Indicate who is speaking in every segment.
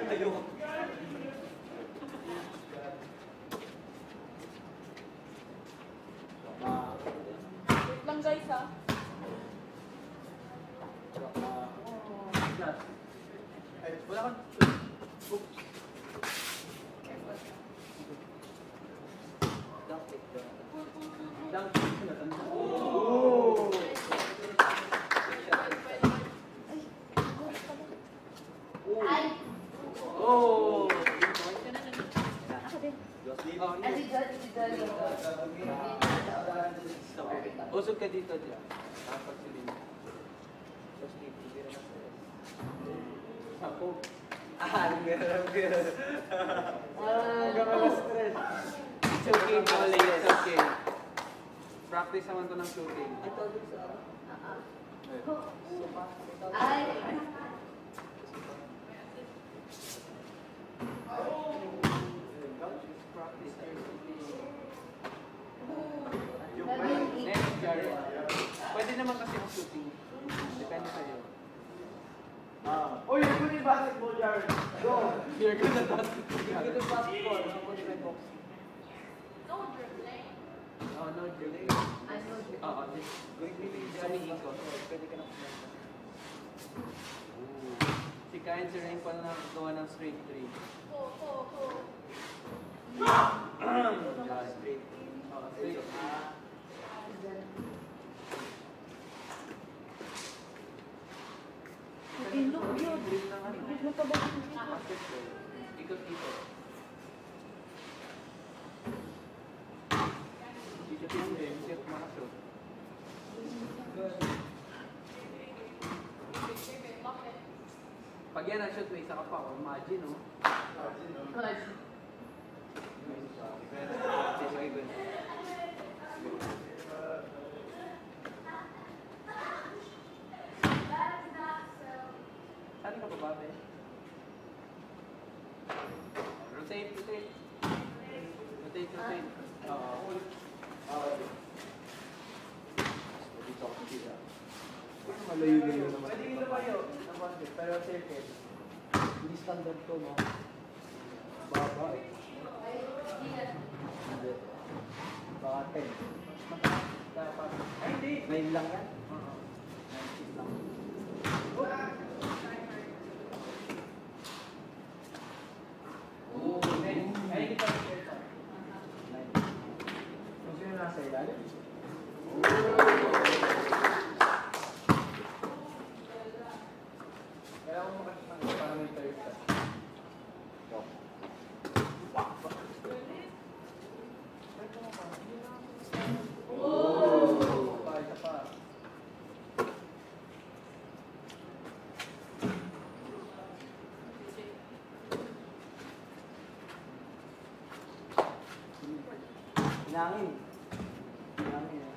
Speaker 1: Ayoko.
Speaker 2: Wait lang guys ha.
Speaker 1: Wala kang... Oh! Oh! Usog ka dito dyan. Tapos silin. Tapos dito. Ako. Stress. It's okay, Molly. It's okay. Practice naman to ng shooting. Next, Jared. Pwede naman kasi ang shooting. Depende sa'yo.
Speaker 3: Oh, you're good in basketball, Jared. Go.
Speaker 1: You're good at basketball.
Speaker 3: You're good in basketball. How about in boxing?
Speaker 2: No dribbling.
Speaker 1: Oh, no dribbling.
Speaker 2: I know dribbling.
Speaker 1: Oo, just sumiikot.
Speaker 3: Pwede ka na kumenta.
Speaker 1: Si Kain si Rain pa na nakagawa ng straight 3. Straight. Oh, straight.
Speaker 2: Look yun. Look ka ba?
Speaker 1: Ikot-ikot. Ikot yun din. Ikot makasot. Pag yan ang shot, may isa ka pa. Imagine, no? Saan ka pa ba, be? Rotate. Rotate. Oo. Dito ako sila.
Speaker 3: Malayo-layo naman.
Speaker 1: Pwede dito kayo. Pero circle.
Speaker 3: Hindi standard to, no? Baba eh. Hindi. Baka 10.
Speaker 1: Ay, hindi.
Speaker 3: 9 lang yan.
Speaker 1: 9 lang. Ay, hindi pa rin.
Speaker 3: 9. Kung sino nasa ilalim?
Speaker 1: Kailangan mo makasama para may third ka. Isa pa.
Speaker 3: Hinangin. Hinangin eh.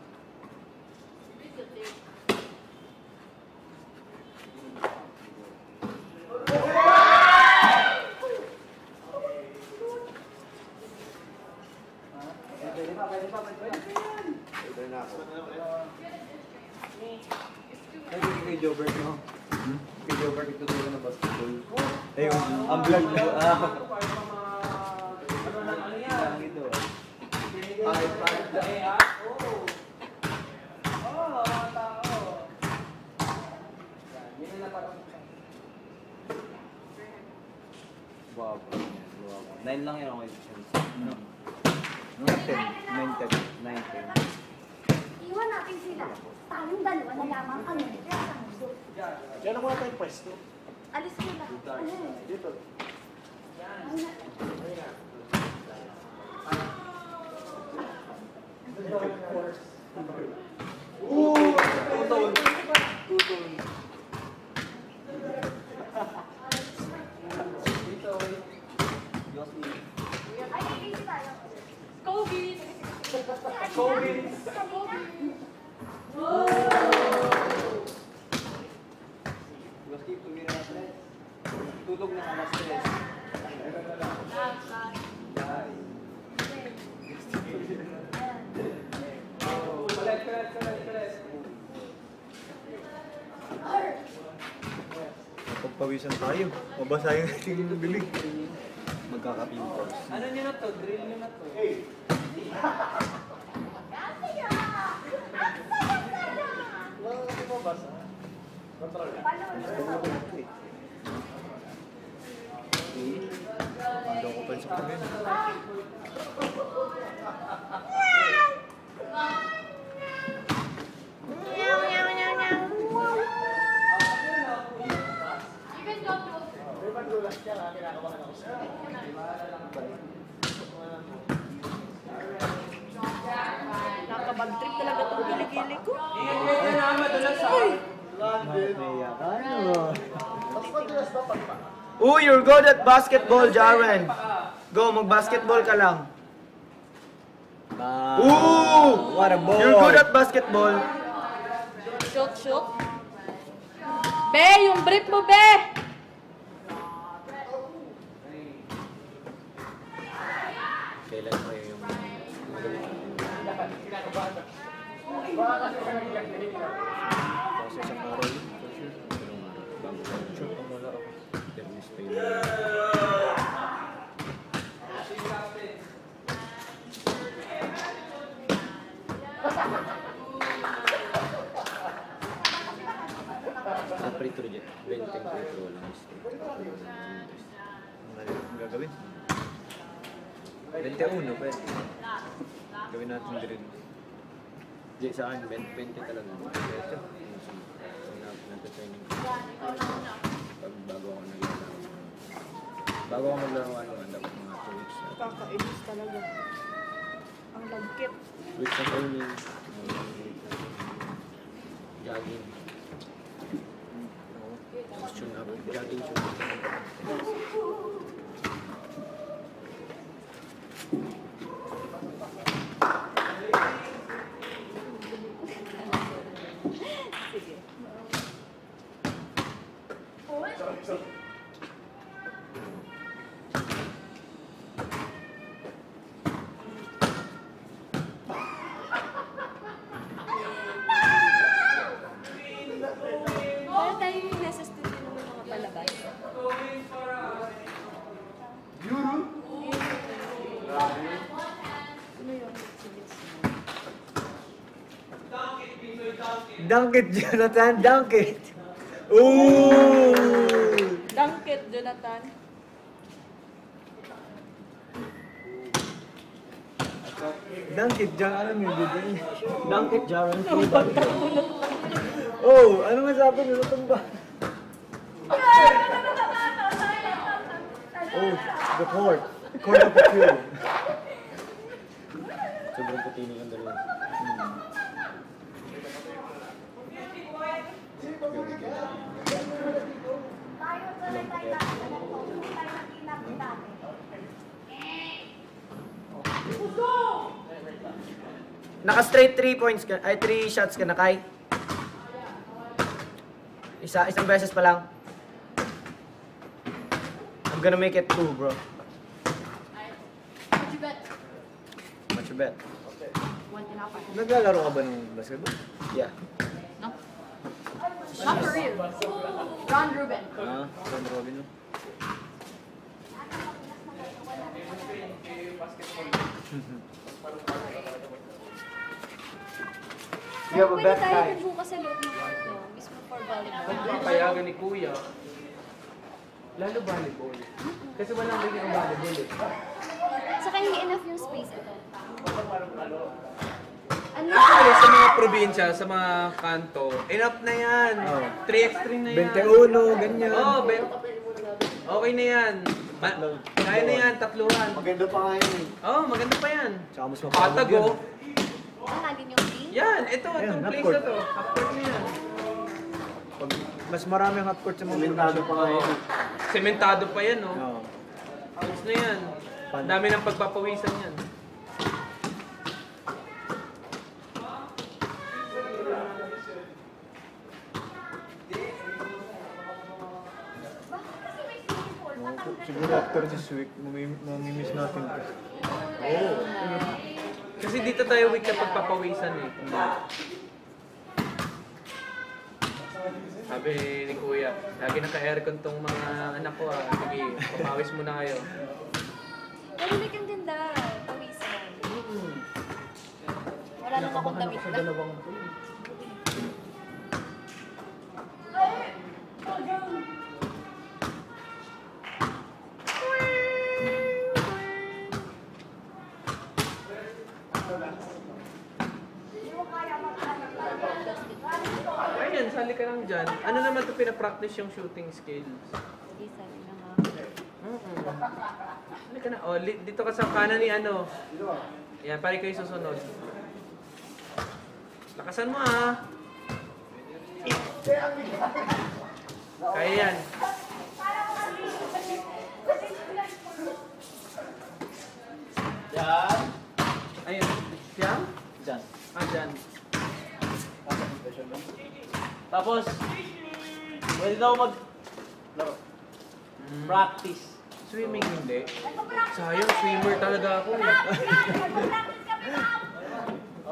Speaker 3: Pwede pa.
Speaker 1: Pwede na ako.
Speaker 3: Pwede kay Jobert, no? Kay Jobert, itutulong ng basketball. Ayun, ang vlog mo.
Speaker 1: Ano yan?
Speaker 3: Lang ito.
Speaker 1: Five, mga tao. Yan na parang...
Speaker 3: Wow. 9 lang yun ako. No? 10. 9, 10. 9, 10.
Speaker 4: Iwan natin sila. Tayong dalawa na lamang kami.
Speaker 3: Diyan ako na tayong pwesto.
Speaker 4: Alis sila.
Speaker 3: Dito.
Speaker 1: Tutol. Dito.
Speaker 3: Yossi.
Speaker 4: Ay, easy tayo.
Speaker 2: Kobe.
Speaker 1: Yossi, tumira na stress. Tulog na ka na stress. Correct.
Speaker 3: Pawisan tayo. Mabasa yung ating bilig. Magkaka-pimples.
Speaker 1: Ano nyo na to? Drill nyo na to.
Speaker 3: Ando ko pa sa pagin.
Speaker 2: You can go to
Speaker 5: Nakabag trip talaga itong gili-gili ko.
Speaker 3: Naiya ka, no? Ooh, you're good at basketball, Jaren. Go, mag-basketball ka lang. Ooh! What a ball! You're good at basketball.
Speaker 5: Shoot, shoot. Be, yung brief mo, be!
Speaker 3: Kailan pa yung kasi sa araw yun, for sure. Bago sure kung wala ako. Termis pa yun. Prito rin. 20 prito lang. Ang gagawin? 21 pwede. Gawin natin din. Di sa akin, 20 talaga. Ito. Nagtatraining ko. Bago ako naglalaro. Bago ako maglaro, dapat mga 2 weeks.
Speaker 5: Kakainis talaga. Ang lagkit.
Speaker 3: Weeks of training. Jogging. Tapos tune up. Jogging tune up.
Speaker 5: Para tayo yung nasa studio naman mga palabas.
Speaker 3: Dunk it, Jonathan! Dunk it! Ooh!
Speaker 5: Dunk it, Jonathan.
Speaker 3: Dunk it, Jonathan! Ano yung bibig? Dunk it, Jaren! Oh! Ano masabi nyo? Natumba? Oh! The court! Court of appeal! Sobrang patinig ang dalawa.
Speaker 4: Tayo tuloy tayo dati. Hindi tayo nag-inap dati.
Speaker 3: Naka-straight 3 points ka, ay 3 shots ka na, Kai. Isang beses pa lang. I'm gonna make it 2, bro.
Speaker 2: What you bet?
Speaker 3: Much bet.
Speaker 2: 1.5.
Speaker 3: Naglalaro ka ba ng basketball? Yeah.
Speaker 2: No? Not for real. Ron Ruben.
Speaker 3: Ah, Ron Robin, no?
Speaker 5: You have a bet, tayo bukas sa loob ng kwarto. Mismo for volleyball.
Speaker 1: Ang payagan ni Kuya. Lalo volleyball. Kasi walang bigyan ng volleyball eh.
Speaker 4: Saka hindi enough yung space ito. Ano?
Speaker 1: Actually, sa mga probinsya, sa mga kanto, enough na yan.
Speaker 3: Oh.
Speaker 1: 3x3 na yan.
Speaker 3: 21, ganyan.
Speaker 1: Oo, okay na yan. Kaya na yan, tatluhan.
Speaker 3: Maganda pa nga yun.
Speaker 1: Oo, maganda pa yan.
Speaker 3: Tsaka mas mapagod
Speaker 1: Katago.
Speaker 4: Ang nagin yung team?
Speaker 1: Yan, ito,
Speaker 3: Ayan,
Speaker 1: itong
Speaker 3: half
Speaker 1: place
Speaker 3: court.
Speaker 1: na to. Half court na yan.
Speaker 3: Pag mas marami ang half court sa mga Sementado pa nga yun.
Speaker 1: Sementado pa yan, no?
Speaker 3: Oo.
Speaker 1: Tapos na yan. Ang dami ng pagpapawisan yan.
Speaker 3: Siguro after this week, mamimiss natin to.
Speaker 1: Oo. Kasi dito tayo week na pagpapawisan eh. Sabi ni Kuya, lagi naka-aircon tong mga anak ko ah. Sige, papawis muna kayo.
Speaker 5: Narinig ang ganda. Pawisan. Wala naman akong damit na.
Speaker 1: Ayan, sali ka lang dyan. Ano naman ito pinapractice yung shooting skills?
Speaker 5: Hindi sabi na nga.
Speaker 1: Sali ka na. Oh, dito ka sa kanan ni ano. Yan, pare kayo susunod. Lakasan mo ah. Kaya yan.
Speaker 3: Yan.
Speaker 1: Ayun. Siyam?
Speaker 3: Diyan.
Speaker 1: Ah, dyan.
Speaker 3: Tapos, pwede daw mag... laro. Practice.
Speaker 1: Swimming hindi. Sayang, swimmer talaga ako.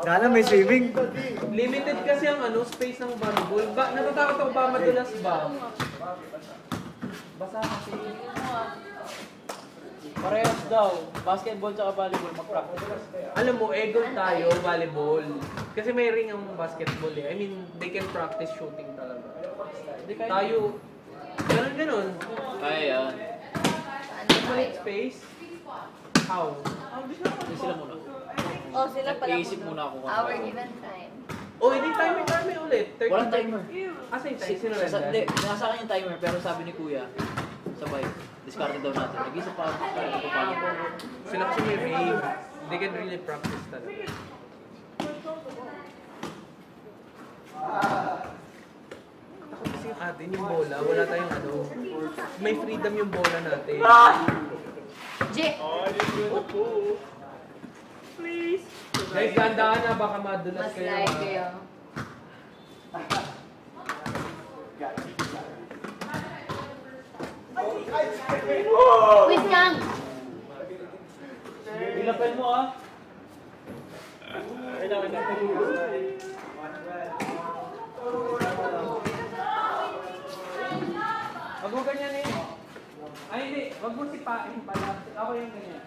Speaker 6: Sana may swimming.
Speaker 1: Limited kasi ang ano, space ng volleyball. Natatakot ako ba madulas ba? Basa kasi.
Speaker 3: Parehas daw. Basketball tsaka volleyball mag-practice.
Speaker 1: Alam mo, goal tayo, volleyball. Kasi may ring ang basketball eh. I mean, they can practice shooting talaga. Tayo, ganun.
Speaker 3: Kaya yan.
Speaker 1: Separate space. How?
Speaker 3: Hindi sila muna.
Speaker 5: Oh, sila pala.
Speaker 3: Iisip muna ako. kung
Speaker 5: Our
Speaker 3: ano.
Speaker 5: given time.
Speaker 1: Oh, hindi timer ulit. 30
Speaker 3: Walang timer.
Speaker 1: Asa yung time? Sino
Speaker 3: Hindi, nasa akin yung timer pero sabi ni Kuya, sabay, discarded daw natin. Nag-isa pa ako, discarded ko pa ako.
Speaker 1: Sila kasi may rave. They can really practice talaga. Ako kasi yung atin, yung bola, wala tayong ano. May freedom yung bola natin.
Speaker 2: J.
Speaker 1: Please. Guys, gandaan na, baka madulas
Speaker 2: Mas
Speaker 1: kayo.
Speaker 2: like
Speaker 1: ah.
Speaker 2: kayo. Wait lang!
Speaker 3: Ilapel mo ah.
Speaker 1: Wag mo ganyan eh. Ay, hindi. Wag mo sipain pala. Ako yung ganyan.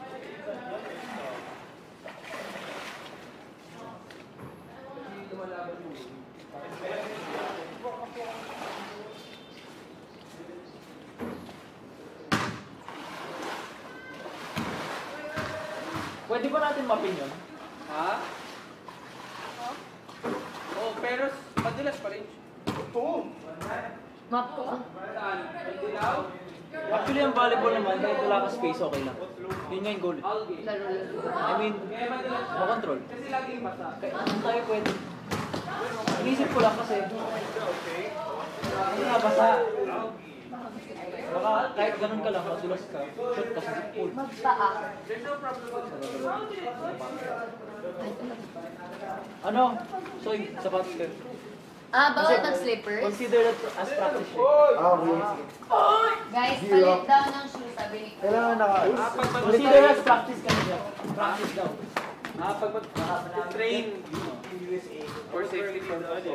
Speaker 1: Lumalaban mo.
Speaker 3: Pwede ba natin mapin yun?
Speaker 1: Ha? Oh, pero madulas pa rin.
Speaker 2: Map ko.
Speaker 1: Saan? Dilaw?
Speaker 3: Actually, ang volleyball naman, kahit wala ka space, okay lang. Yun nga yung goal.
Speaker 1: Algae.
Speaker 3: I mean,
Speaker 1: Kaya madulas siya.
Speaker 3: makontrol.
Speaker 1: Kasi laging basa.
Speaker 3: Kaya ano tayo pwede? Inisip ko lang kasi. Hindi nga basa. Baka kahit ganun ka lang, madulas ka. Shoot ka sa pool.
Speaker 2: Magpaa.
Speaker 1: There's no problem.
Speaker 3: Ano? Soy, sapatos ka.
Speaker 2: Ah, bawat ng slippers?
Speaker 3: Consider that as practice.
Speaker 2: Guys, palit daw ng shoes, sabi ni Kuya.
Speaker 6: Kailangan naka...
Speaker 3: Consider as practice ka nila. Practice daw.
Speaker 1: Pag train in USA for safety purposes.